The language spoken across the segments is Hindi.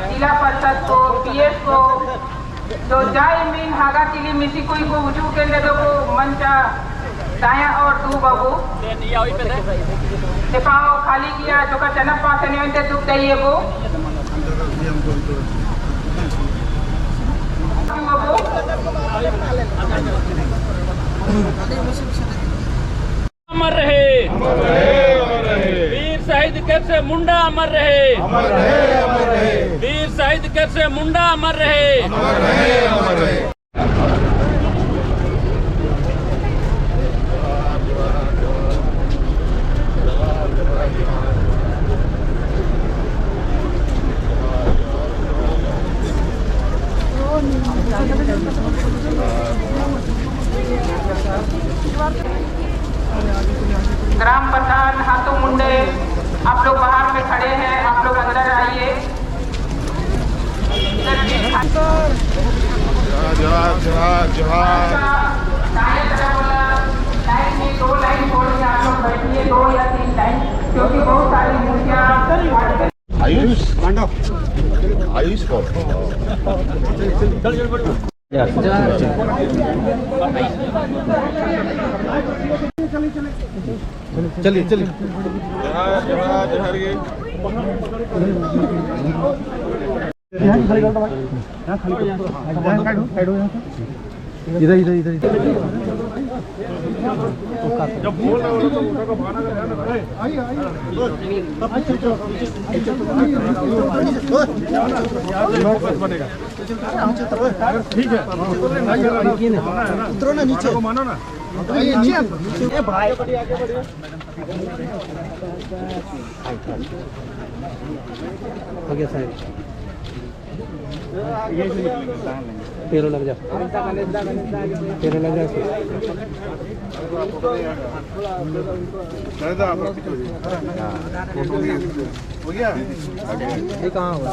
जिला परिषद को, पीएस को, जो जाय मीन हागा किली मिसी कोई को उजू केंद्र दो को मंचा दाया और दू बाबू सिपाहो खाली किया जो का चनप पास नहीं होते दुख दइए वो अमर रहे वीर शहीद कैसे मुंडा अमर रहे वीर शहीद कैसे मुंडा अमर रहे ग्राम प्रधान हाथों मुंडे आप लोग बाहर में खड़े हैं, आप लोग अंदर आइए। जोहार जोहार जोहार। लाइन में 2 लाइन छोड़ के आप लोग बैठिए, 2 या 3 लाइन, क्योंकि बहुत सारी मूर्तियां आयुष आयुष कौन? चलिए चलिए इधर इधर इधर जब बोल रहे हो तो उठा को बहाना आइए आइए बनेगा ठीक है उतरो ना नीचे मानो ना आइए नीचे भाई आगे बढ़िए हो गया साहब तेरो लग जा तेरो लग जा हो गया ये कहाँ हुआ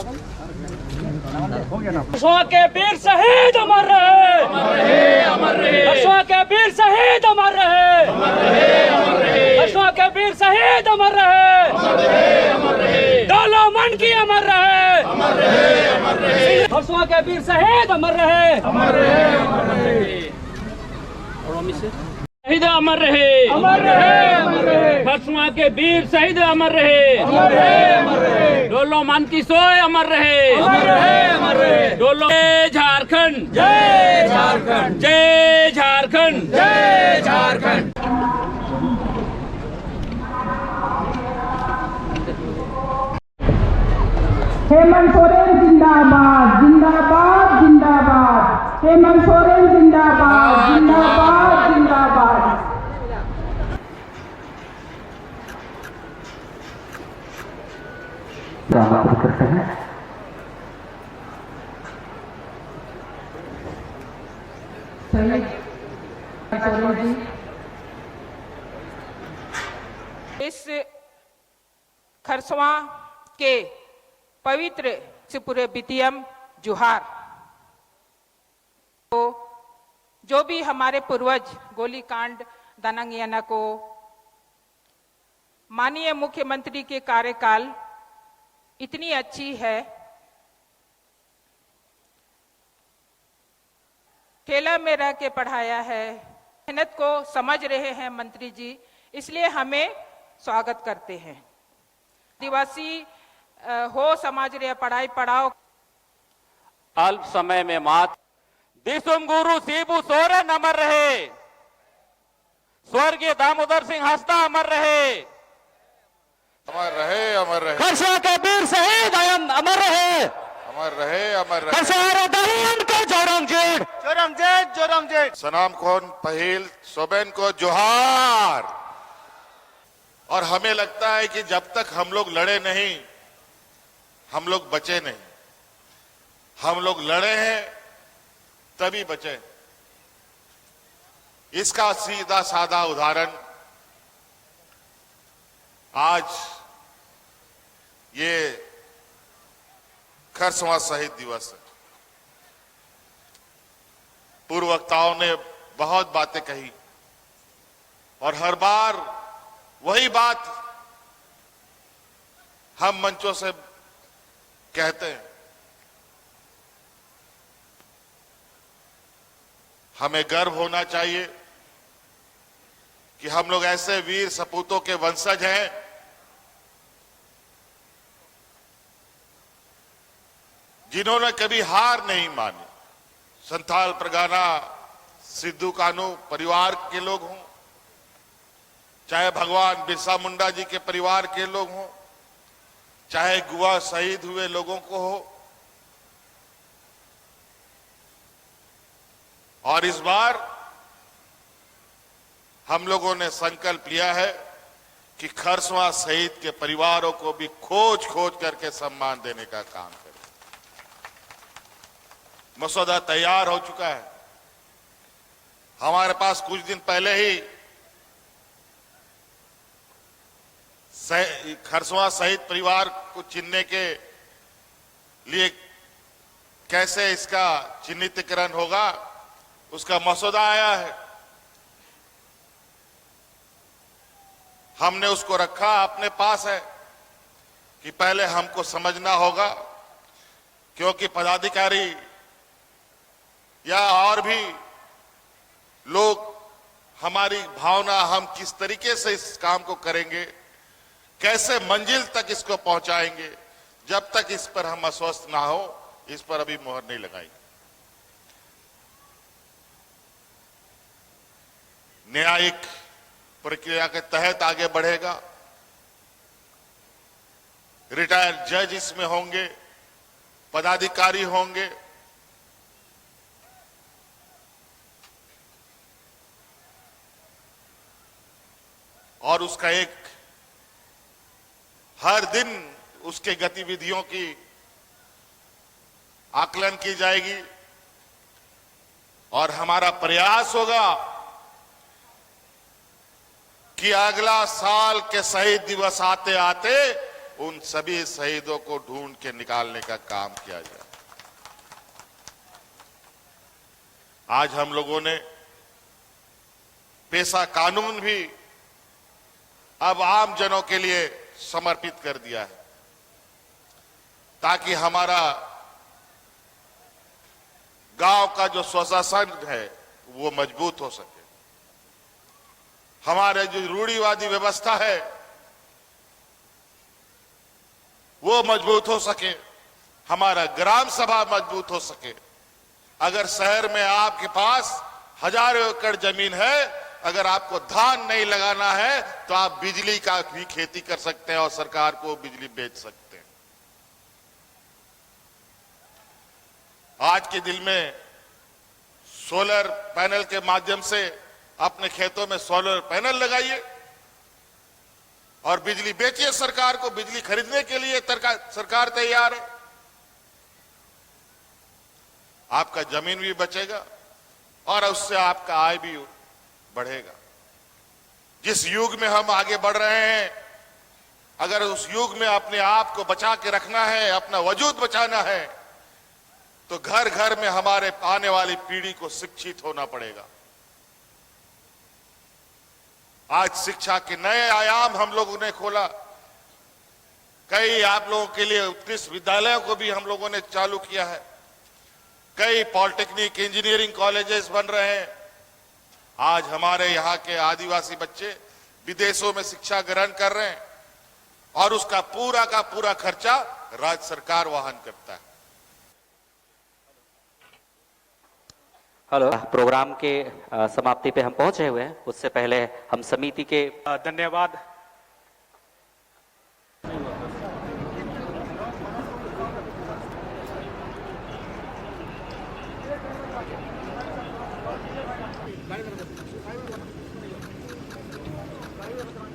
हो गया ना के वीर शहीद अमर रहे अमर रहे के वीर शहीद अमर रहे के वीर शहीद अमर रहे डोलो मन की अमर रहे हर्षवा के वीर शहीद अमर रहे शहीद अमर रहे हर्षवा के वीर शहीद अमर रहे डोलो मन की सोए अमर रहे डोलो जय झारखंड जय झारखंड जय झारखंड जय झारखंड। हेमंत सोरेन जिंदाबाद जिंदाबाद जिंदाबाद हेमंत सोरेन जिंदाबाद जिंदाबाद जिंदाबाद। करते हैं इस खरसवां के पवित्र त्रिपुरा बितियम जुहार। तो जो भी हमारे पूर्वज गोलीकांड दानंगियाना को माननीय मुख्यमंत्री के कार्यकाल इतनी अच्छी है, ठेला में रह के पढ़ाया है, मेहनत को समझ रहे हैं मंत्री जी, इसलिए हमें स्वागत करते हैं। आदिवासी हो समाज रे पढ़ाई पढ़ाओ। अल्प समय में मात दिसुम गुरु सीबू सोरेन अमर रहे स्वर्गीय दामोदर सिंह हंसदा अमर रहे अमर रहे अमर रहे हर्षवा के वीर शहीद अमर रहे अमर रहे अमर रहे जोरमजेठ सनाम खोन पहील सोबेन को जोहार। और हमें लगता है कि जब तक हम लोग लड़े नहीं हम लोग बचे नहीं, हम लोग लड़े हैं तभी बचे। इसका सीधा साधा उदाहरण आज ये खरसवां शहीद दिवस है। पूर्व वक्ताओं ने बहुत बातें कही और हर बार वही बात हम मंचों से कहते हैं, हमें गर्व होना चाहिए कि हम लोग ऐसे वीर सपूतों के वंशज हैं जिन्होंने कभी हार नहीं मानी। संथाल परगना सिद्धू कानू परिवार के लोग हों, चाहे भगवान बिरसा मुंडा जी के परिवार के लोग हों, चाहे गोवा शहीद हुए लोगों को हो, और इस बार हम लोगों ने संकल्प लिया है कि खरसवां शहीद के परिवारों को भी खोज खोज करके सम्मान देने का काम करें। मसौदा तैयार हो चुका है। हमारे पास कुछ दिन पहले ही खरसवां शहीद परिवार को चिन्हने के लिए कैसे इसका चिन्हितीकरण होगा उसका मसौदा आया है। हमने उसको रखा अपने पास है कि पहले हमको समझना होगा, क्योंकि पदाधिकारी या और भी लोग हमारी भावना, हम किस तरीके से इस काम को करेंगे, कैसे मंजिल तक इसको पहुंचाएंगे, जब तक इस पर हम आश्वस्त ना हो इस पर अभी मोहर नहीं लगाएंगे। न्यायिक प्रक्रिया के तहत आगे बढ़ेगा। रिटायर्ड जज इसमें होंगे, पदाधिकारी होंगे, और उसका एक हर दिन उसके गतिविधियों की आकलन की जाएगी और हमारा प्रयास होगा कि अगला साल के शहीद दिवस आते आते उन सभी शहीदों को ढूंढ के निकालने का काम किया जाए। आज हम लोगों ने पेशा कानून भी अब आम जनों के लिए समर्पित कर दिया है, ताकि हमारा गांव का जो स्वशासन है वो मजबूत हो सके, हमारे जो रूढ़िवादी व्यवस्था है वो मजबूत हो सके, हमारा ग्राम सभा मजबूत हो सके। अगर शहर में आपके पास हजारों एकड़ जमीन है, अगर आपको धान नहीं लगाना है तो आप बिजली का भी खेती कर सकते हैं और सरकार को बिजली बेच सकते हैं। आज के दिन में सोलर पैनल के माध्यम से अपने खेतों में सोलर पैनल लगाइए और बिजली बेचिए। सरकार को बिजली खरीदने के लिए सरकार तैयार है। आपका जमीन भी बचेगा और उससे आपका आय भी बढ़ेगा। जिस युग में हम आगे बढ़ रहे हैं, अगर उस युग में अपने आप को बचा के रखना है, अपना वजूद बचाना है, तो घर घर में हमारे आने वाली पीढ़ी को शिक्षित होना पड़ेगा। आज शिक्षा के नए आयाम हम लोगों ने खोला। कई आप लोगों के लिए उत्कृष्ट विद्यालयों को भी हम लोगों ने चालू किया है। कई पॉलिटेक्निक इंजीनियरिंग कॉलेजेस बन रहे हैं। आज हमारे यहाँ के आदिवासी बच्चे विदेशों में शिक्षा ग्रहण कर रहे हैं और उसका पूरा का पूरा खर्चा राज्य सरकार वहन करता है। हेलो, प्रोग्राम के समाप्ति पे हम पहुंचे हुए हैं। उससे पहले हम समिति के धन्यवाद।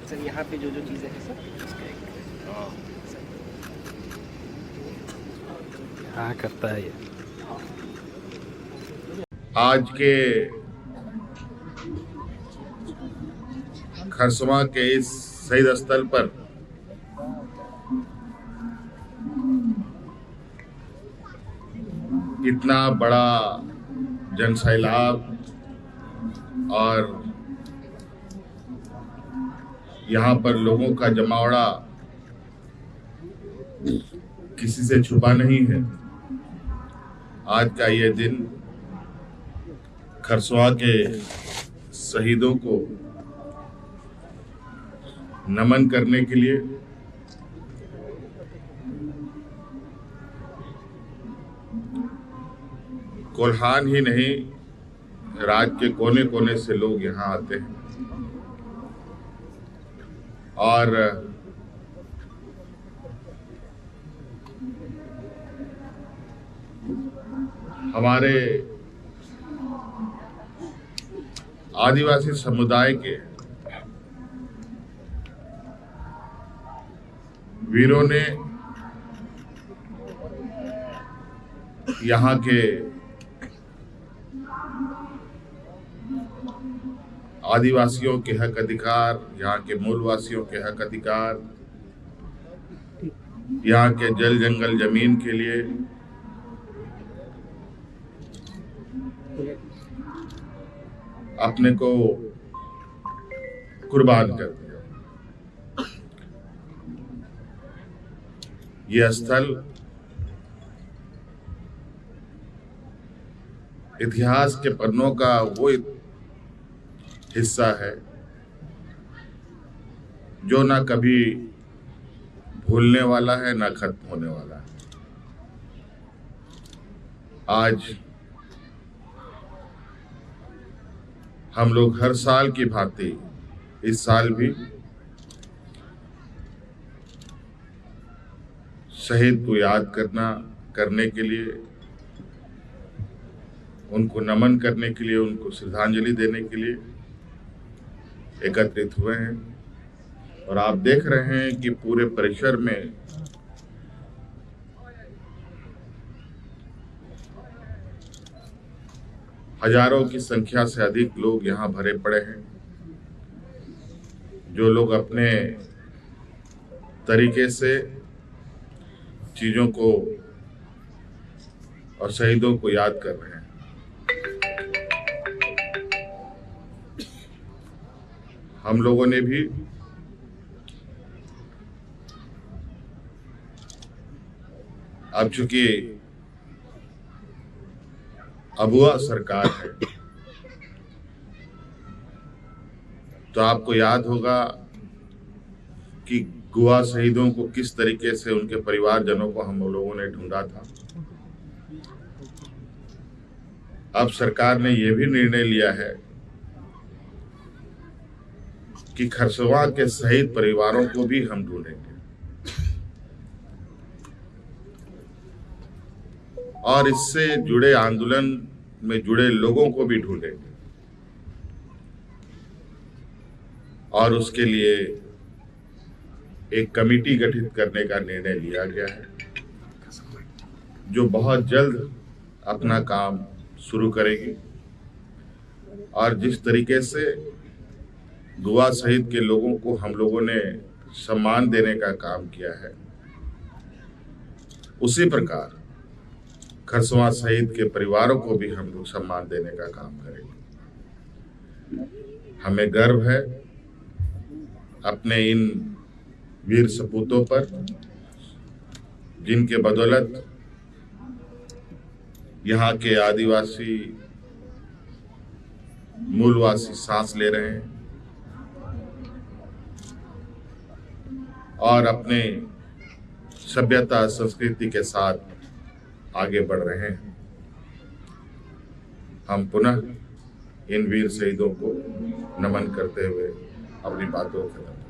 सर यहाँ पे जो चीजें हैं सर हाँ करता है ये। आज के खरसवां के इस शहीद स्थल पर कितना बड़ा जनसैलाब और यहाँ पर लोगों का जमावड़ा किसी से छुपा नहीं है। आज का ये दिन खरसवां के शहीदों को नमन करने के लिए कोल्हान ही नहीं, राज्य के कोने कोने से लोग यहाँ आते हैं और हमारे आदिवासी समुदाय के वीरों ने यहाँ के आदिवासियों के हक अधिकार, यहाँ के मूलवासियों के हक अधिकार, यहाँ के जल जंगल जमीन के लिए अपने को कुर्बान कर दिया। यह स्थल इतिहास के पन्नों का वो हिस्सा है जो ना कभी भूलने वाला है ना खत्म होने वाला है। आज हम लोग हर साल की भांति इस साल भी शहीद को याद करने के लिए, उनको नमन करने के लिए, उनको श्रद्धांजलि देने के लिए एकत्रित हुए हैं। और आप देख रहे हैं कि पूरे परिसर में हजारों की संख्या से अधिक लोग यहाँ भरे पड़े हैं, जो लोग अपने तरीके से चीजों को और शहीदों को याद कर रहे हैं। हम लोगों ने भी अब चूंकि अबुआ सरकार है तो आपको याद होगा कि गोवा शहीदों को किस तरीके से उनके परिवारजनों को हम लोगों ने ढूंढा था। अब सरकार ने यह भी निर्णय लिया है कि खरसवां के शहीद परिवारों को भी हम ढूंढेंगे और इससे जुड़े आंदोलन में जुड़े लोगों को भी ढूंढेंगे और उसके लिए एक कमेटी गठित करने का निर्णय लिया गया है, जो बहुत जल्द अपना काम शुरू करेगी। और जिस तरीके से गोवा शहीद के लोगों को हम लोगों ने सम्मान देने का काम किया है, उसी प्रकार खरसवां शहीद के परिवारों को भी हम लोग सम्मान देने का काम करेंगे। हमें गर्व है अपने इन वीर सपूतों पर, जिनके बदौलत यहाँ के आदिवासी मूलवासी सांस ले रहे हैं और अपने सभ्यता संस्कृति के साथ आगे बढ़ रहे हैं। हम पुनः इन वीर शहीदों को नमन करते हुए अपनी बातों को खत्म